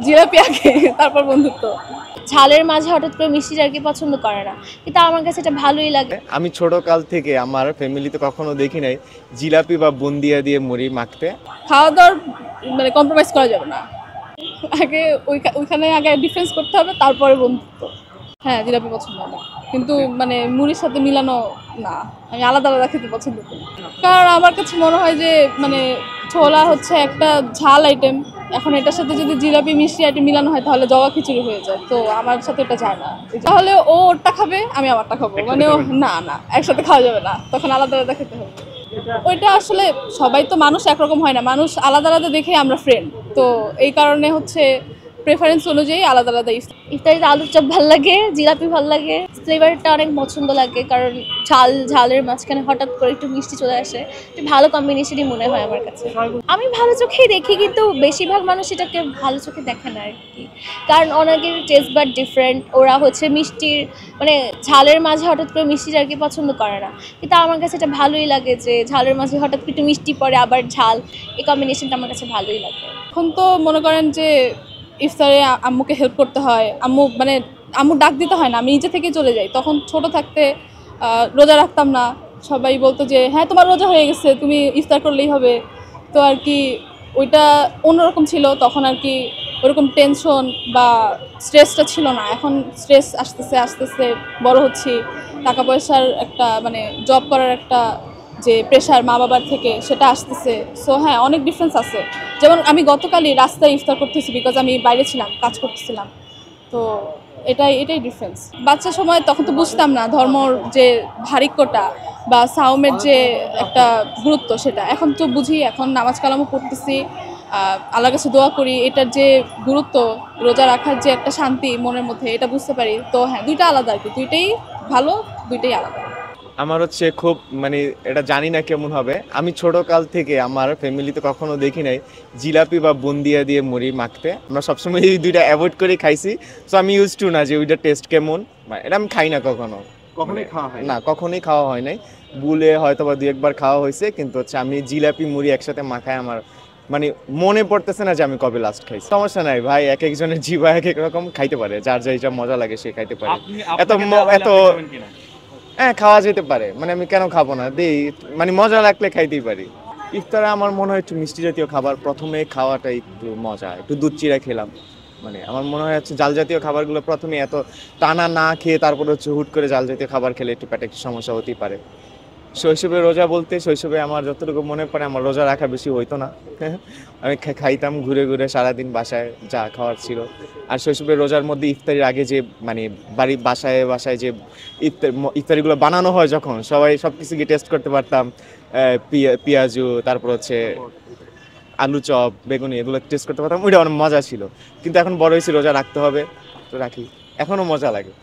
জিলাপি আগে তারপর বন্ধুত্ব। ঝালের মাঝে হঠাৎ করে মিষ্টিটা আর কি পছন্দ করে না, কিন্তু আমার কাছে এটা ভালোই লাগে। আমি ছোট কাল থেকে আমার ফ্যামিলিতে কখনো দেখি নাই জিলাপি বা বুন্দিয়া দিয়ে মুড়ি মাখতে। খাওয়া দাওয়ার মানে কম্প্রোমাইজ করা যাবে না, আগে ওইখানে আগে ডিফারেন্স করতে হবে, তারপরে বন্ধুত্ব। হ্যাঁ, জিলাপি পছন্দ আমার, কিন্তু মানে মুড়ির সাথে মিলানো না, আমি আলাদা আলাদা খেতে পছন্দ করি। কারণ আমার কাছে মনে হয় যে মানে ছোলা হচ্ছে একটা ঝাল আইটেম, এখন এটার সাথে যদি জিলাপি মিষ্টি আইটেম মিলানো হয় তাহলে জগা খিচুড়ি হয়ে যায়, তো আমার সাথে এটা যায় না। তাহলে ও ওরটা খাবে, আমি আমারটা খাবো, মানে না না একসাথে খাওয়া যাবে না, তখন আলাদা আলাদা খেতে হবে। ওইটা আসলে সবাই তো মানুষ একরকম হয় না, মানুষ আলাদা আলাদা দেখে আমরা ফ্রেন্ড, তো এই কারণে হচ্ছে প্রেফারেন্স অনুযায়ী আলাদা আলাদা। ইফতারিতে আলুর চপ ভালো লাগে, জিলাপি ভালো লাগে, ফ্লেভারটা অনেক পছন্দ লাগে, কারণ ঝালের মাঝখানে হঠাৎ করে একটু মিষ্টি চলে আসে, একটু ভালো কম্বিনেশনই মনে হয় আমার কাছে। আমি ভালো চোখেই দেখি, কিন্তু বেশিরভাগ মানুষ এটাকে ভালো চোখে দেখে না আর কি, কারণ অনেকের টেস্ট বাট ডিফারেন্ট। ওরা হচ্ছে মিষ্টির মানে ঝালের মাঝে হঠাৎ করে মিষ্টিটা আর কি পছন্দ করে না, কিন্তু আমার কাছে এটা ভালোই লাগে যে ঝালের মাঝে হঠাৎ একটু মিষ্টি পড়ে আবার ঝাল, এই কম্বিনেশনটা আমার কাছে ভালোই লাগে। এখন তো মনে করেন যে ইফতারে আম্মুকে হেল্প করতে হয়, আম্মু ডাক দিতে হয় না, আমি নিজে থেকে চলে যাই। তখন ছোট থাকতে রোজা রাখতাম না, সবাই বলতো যে হ্যাঁ তোমার রোজা হয়ে গেছে, তুমি ইফতার করলেই হবে। তো আর কি ওইটা অন্যরকম ছিল, তখন আর কি ওরকম টেনশন বা স্ট্রেসটা ছিল না। এখন স্ট্রেস আসতেছে আস্তে বড় হচ্ছি, টাকা পয়সার একটা মানে জব করার একটা যে প্রেশার মা বাবার থেকে সেটা আসতেছে। সো হ্যাঁ, অনেক ডিফারেন্স আছে। যেমন আমি গতকালই রাস্তায় ইফতার করতেছি, বিকজ আমি বাইরে ছিলাম, কাজ করতেছিলাম। তো এটাই ডিফারেন্স। বাচ্চার সময় তখন তো বুঝতাম না ধর্মর যে ভারিক্যটা বা সাওমের যে একটা গুরুত্ব, সেটা এখন তো বুঝি। এখন নামাজ কালামও পড়তেছি, আল্লাহর কাছে দোয়া করি, এটার যে গুরুত্ব, রোজা রাখার যে একটা শান্তি মনের মধ্যে, এটা বুঝতে পারি। তো হ্যাঁ, দুইটা আলাদা আর কি, দুইটাই ভালো, দুইটাই আলাদা। আমার হচ্ছে খুব মানে এটা জানি না কেমন হবে, আমি ছোট কাল থেকে আমার ফ্যামিলিতে কখনো দেখি নাই জিলাপি বা বুন্দিয়া দিয়ে মুড়ি মাখতে। আমরা সবসময় এই দুইটা অ্যাভয়েড করে খাইছি। সো আমি ইউজ টু না যে ওইটা টেস্ট কেমন, এটা আমি খাই না কখনো, কখনোই খাওয়া হয় না, কখনোই খাওয়া হয় নাই। বুলে হয়তো বা দু একবার খাওয়া হয়েছে, কিন্তু হচ্ছে আমি জিলাপি মুড়ি একসাথে মাখায় আমার মানে মনে পড়তেছে না যে আমি কবে লাস্ট খাইছি। সমস্যা নাই ভাই, এক একজনের জিভা এক এক রকম, খাইতে পারে, যার যেটা মজা লাগে সে খাইতে পারে। এত হ্যাঁ, খাওয়া যেতে পারে, মানে আমি কেন খাবো না, দেই, মানে মজা লাগলে খাইতেই পারি। ইফতারে আমার মনে হয় একটু মিষ্টি জাতীয় খাবার প্রথমে খাওয়াটা একটু মজা, একটু দুধ চিড়া খেলাম, মানে আমার মনে হয় হচ্ছে জাল জাতীয় খাবারগুলো প্রথমে এত টানা না খেয়ে তারপরে হচ্ছে হুট করে জাল জাতীয় খাবার খেলে একটু পেটে একটু সমস্যা হতেই পারে। শৈশবে রোজা বলতে শৈশবে আমার যতটুকু মনে পড়ে আমার রোজা রাখা বেশি হইতো না। আমি খাইতাম ঘুরে ঘুরে সারাদিন, বাসায় যা খাওয়ার ছিল। আর শৈশবে রোজার মধ্যে ইফতারির আগে যে মানে বাসায় বাসায় যে ইফতারিগুলো বানানো হয়, যখন সবাই সব কিছু গিয়ে টেস্ট করতে পারতাম, পেঁয়াজু, তারপর হচ্ছে আলু চপ, বেগুনি, এগুলো টেস্ট করতে পারতাম, ওইটা অনেক মজা ছিল। কিন্তু এখন বড় হয়েছি, রোজা রাখতে হবে, তো রাখি, এখনও মজা লাগে।